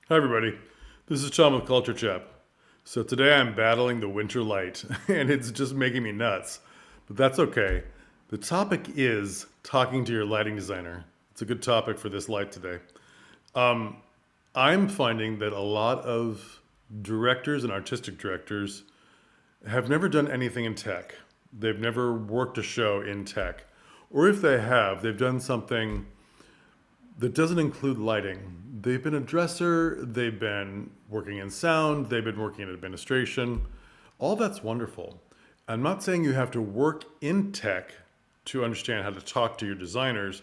Hi, everybody. This is Tom with Culture Chap. So today I'm battling the winter light, and it's just making me nuts. But that's okay. The topic is talking to your lighting designer. It's a good topic for this light today. I'm finding that a lot of directors and artistic directors have never done anything in tech. They've never worked a show in tech. Or if they have, they've done something that doesn't include lighting. They've been a dresser, they've been working in sound, they've been working in administration. All that's wonderful. I'm not saying you have to work in tech to understand how to talk to your designers,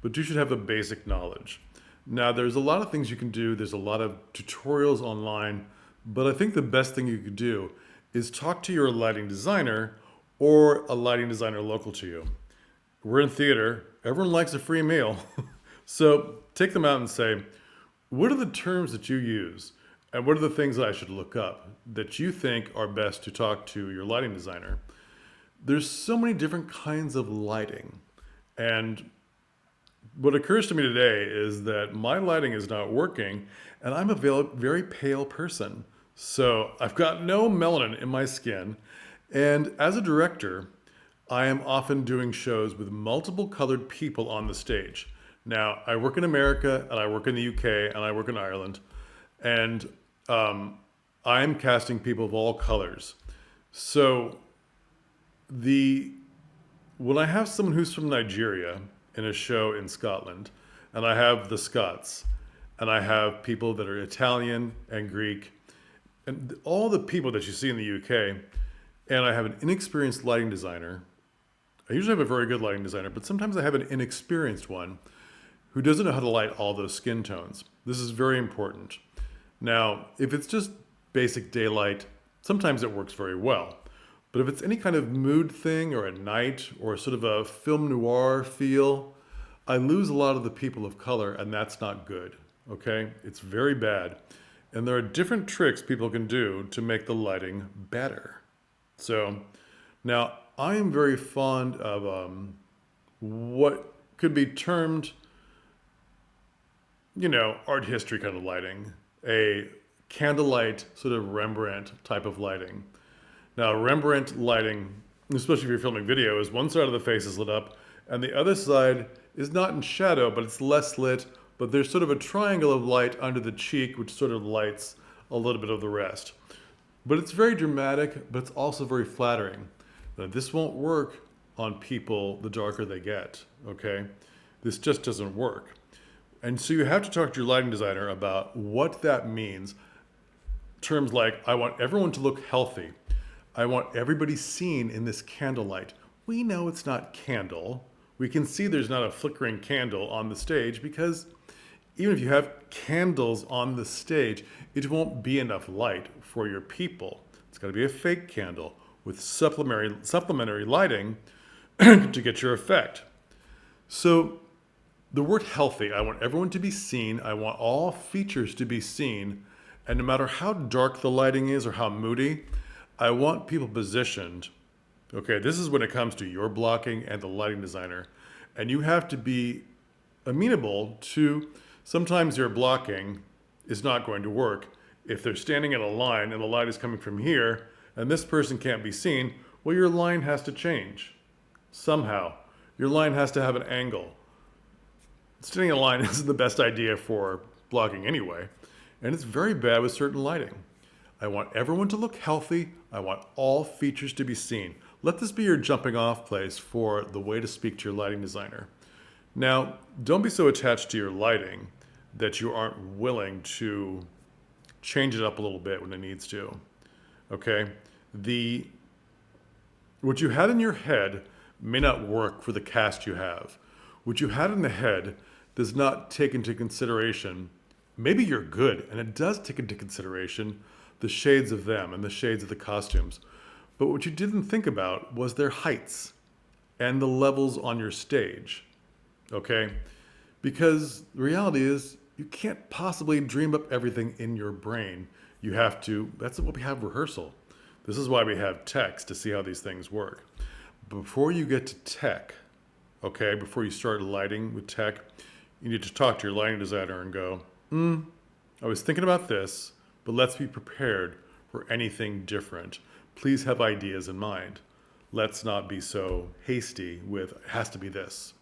but you should have a basic knowledge. Now, there's a lot of things you can do, there's a lot of tutorials online, but I think the best thing you could do is talk to your lighting designer or a lighting designer local to you. We're in theater, everyone likes a free meal. So take them out and say, what are the terms that you use? And what are the things that I should look up that you think are best to talk to your lighting designer? There's so many different kinds of lighting. And what occurs to me today is that my lighting is not working, and I'm a very pale person. So I've got no melanin in my skin. And as a director, I am often doing shows with multiple colored people on the stage. Now, I work in America, and I work in the UK, and I work in Ireland, and I'm casting people of all colors. So the when I have someone who's from Nigeria in a show in Scotland, and I have the Scots, and I have people that are Italian and Greek, and all the people that you see in the UK, and I have an inexperienced lighting designer. I usually have a very good lighting designer, but sometimes I have an inexperienced one who doesn't know how to light all those skin tones. This is very important. Now, if it's just basic daylight, sometimes it works very well. But if it's any kind of mood thing or a night or sort of a film noir feel, I lose a lot of the people of color, and that's not good. Okay? It's very bad. And there are different tricks people can do to make the lighting better. So now I am very fond of what could be termed, art history kind of lighting, a candlelight sort of Rembrandt type of lighting. Now, Rembrandt lighting, especially if you're filming video, is one side of the face is lit up, and the other side is not in shadow, but it's less lit. But there's sort of a triangle of light under the cheek, which sort of lights a little bit of the rest. But it's very dramatic, but it's also very flattering. Now, this won't work on people the darker they get, okay? This just doesn't work. And so you have to talk to your lighting designer about what that means. Terms like, I want everyone to look healthy. I want everybody seen in this candlelight. We know it's not candle. We can see there's not a flickering candle on the stage because even if you have candles on the stage, it won't be enough light for your people. It's got to be a fake candle with supplementary lighting to get your effect. So the word healthy, I want everyone to be seen. I want all features to be seen. And no matter how dark the lighting is or how moody, I want people positioned. Okay, this is when it comes to your blocking and the lighting designer. And you have to be amenable to sometimes your blocking is not going to work. If they're standing in a line and the light is coming from here and this person can't be seen, well, your line has to change somehow. Your line has to have an angle. Standing in a line isn't the best idea for blocking anyway, and it's very bad with certain lighting. I want everyone to look healthy. I want all features to be seen. Let this be your jumping off place for the way to speak to your lighting designer. Now, don't be so attached to your lighting that you aren't willing to change it up a little bit when it needs to. Okay? What you had in your head may not work for the cast you have. What you had in the head does not take into consideration, maybe you're good, and it does take into consideration the shades of them and the shades of the costumes. But what you didn't think about was their heights and the levels on your stage. Okay? Because the reality is, you can't possibly dream up everything in your brain. You have to, that's what we have rehearsal. This is why we have text to see how these things work. Before you get to tech, okay, before you start lighting with tech, you need to talk to your lighting designer and go, I was thinking about this, but let's be prepared for anything different. Please have ideas in mind. Let's not be so hasty with, it has to be this.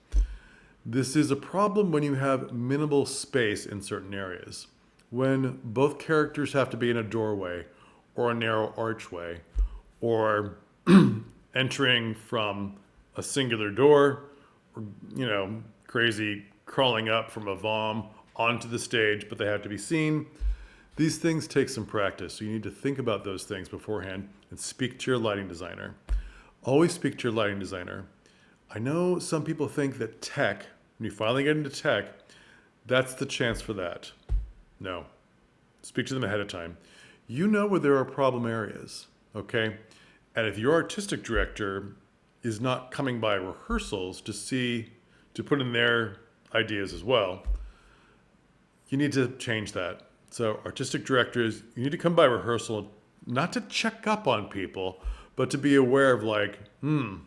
This is a problem when you have minimal space in certain areas. When both characters have to be in a doorway or a narrow archway, or entering from a singular door, or, crazy crawling up from a vom onto the stage, but they have to be seen. These things take some practice, so you need to think about those things beforehand and speak to your lighting designer. Always speak to your lighting designer. I know some people think that tech, when you finally get into tech, that's the chance for that. No. Speak to them ahead of time. You know where there are problem areas, okay? And if your artistic director is not coming by rehearsals to put in their ideas as well, you need to change that. So artistic directors, you need to come by rehearsal, not to check up on people, but to be aware of like, I'm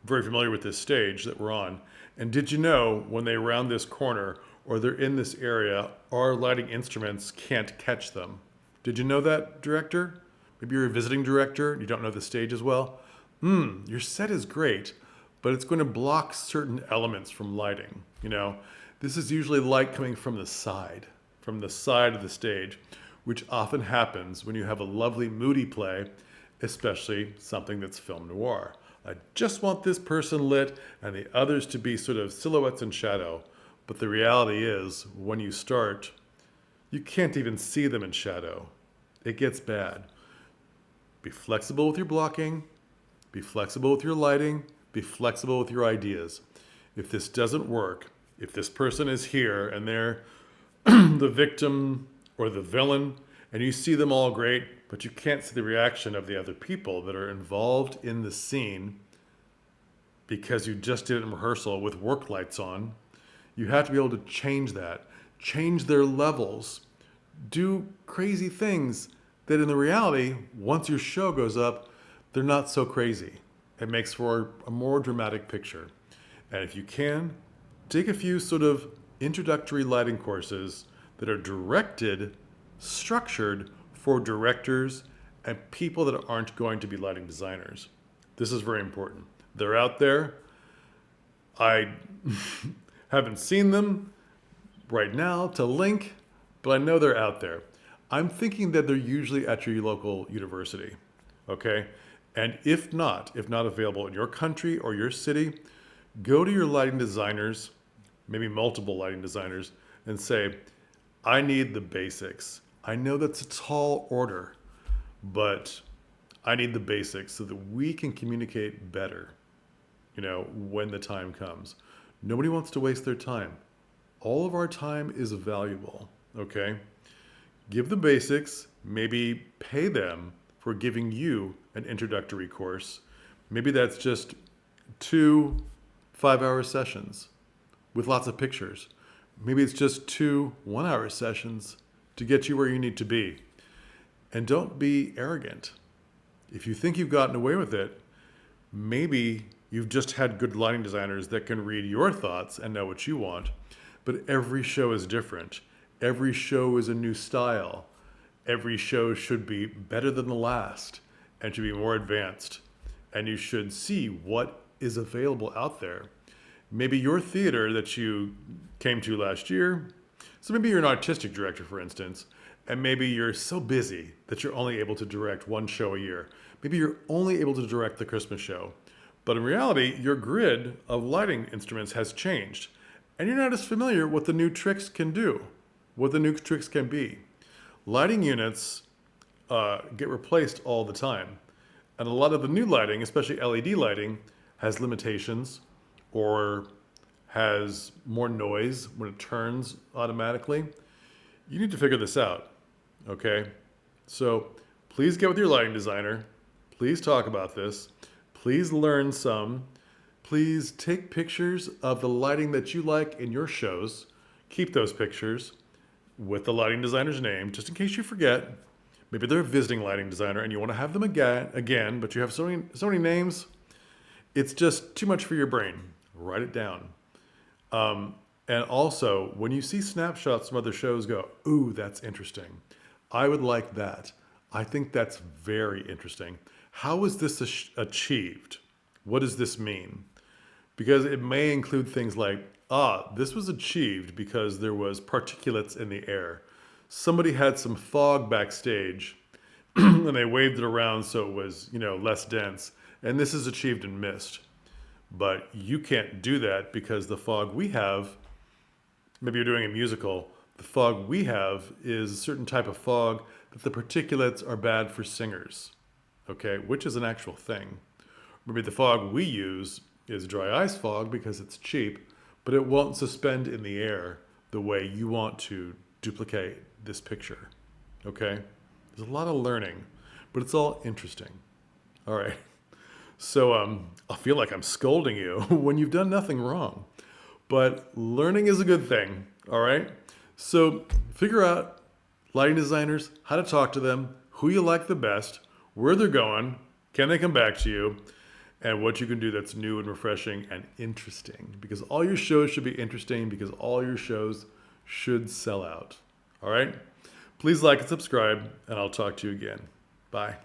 very familiar with this stage that we're on. And did you know when they round this corner or they're in this area, our lighting instruments can't catch them? Did you know that, director? Maybe you're a visiting director and you don't know the stage as well. Your set is great, but it's going to block certain elements from lighting. This is usually light coming from the side of the stage, which often happens when you have a lovely moody play, especially something that's film noir. I just want this person lit and the others to be sort of silhouettes and shadow. But the reality is, when you start, you can't even see them in shadow. It gets bad. Be flexible with your blocking, be flexible with your lighting, be flexible with your ideas. If this doesn't work, if this person is here and they're the victim or the villain, and you see them all great, but you can't see the reaction of the other people that are involved in the scene because you just did it in rehearsal with work lights on, you have to be able to change that, change their levels, do crazy things that in the reality, once your show goes up, they're not so crazy. It makes for a more dramatic picture. And if you can, take a few sort of introductory lighting courses that are structured for directors and people that aren't going to be lighting designers. This is very important. They're out there. I haven't seen them right now to link, but I know they're out there. I'm thinking that they're usually at your local university, okay? And if not available in your country or your city, go to your lighting designers, maybe multiple lighting designers, and say, I need the basics. I know that's a tall order, but I need the basics so that we can communicate better, when the time comes. Nobody wants to waste their time. All of our time is valuable, okay? Give the basics, maybe pay them for giving you an introductory course. Maybe that's just 2 5-hour sessions with lots of pictures. Maybe it's just 2 1-hour sessions to get you where you need to be. And don't be arrogant. If you think you've gotten away with it, maybe you've just had good lighting designers that can read your thoughts and know what you want. But every show is different. Every show is a new style. Every show should be better than the last and should be more advanced. And you should see what is available out there. Maybe your theater that you came to last year, so maybe you're an artistic director, for instance, and maybe you're so busy that you're only able to direct 1 show a year. Maybe you're only able to direct the Christmas show. But in reality, your grid of lighting instruments has changed. And you're not as familiar what the new tricks can do, what the new tricks can be. Lighting units get replaced all the time. And a lot of the new lighting, especially LED lighting, has limitations or has more noise when it turns automatically. You need to figure this out, okay? So please get with your lighting designer. Please talk about this. Please learn some. Please take pictures of the lighting that you like in your shows. Keep those pictures with the lighting designer's name, just in case you forget. Maybe they're a visiting lighting designer and you want to have them again, but you have so many names. It's just too much for your brain. Write it down. And also, when you see snapshots from other shows, go, ooh, that's interesting. I would like that. I think that's very interesting. How is this achieved? What does this mean? Because it may include things like, this was achieved because there was particulates in the air. Somebody had some fog backstage and they waved it around so it was, less dense. And this is achieved in mist. But you can't do that because the fog we have, maybe you're doing a musical, the fog we have is a certain type of fog that the particulates are bad for singers, okay, which is an actual thing. Maybe the fog we use is dry ice fog because it's cheap, but it won't suspend in the air the way you want to duplicate this picture, okay? There's a lot of learning, but it's all interesting. All right. So I feel like I'm scolding you when you've done nothing wrong. But learning is a good thing, all right? So figure out, lighting designers, how to talk to them, who you like the best, where they're going, can they come back to you, and what you can do that's new and refreshing and interesting. Because all your shows should be interesting because all your shows should sell out. All right? Please like and subscribe, and I'll talk to you again. Bye.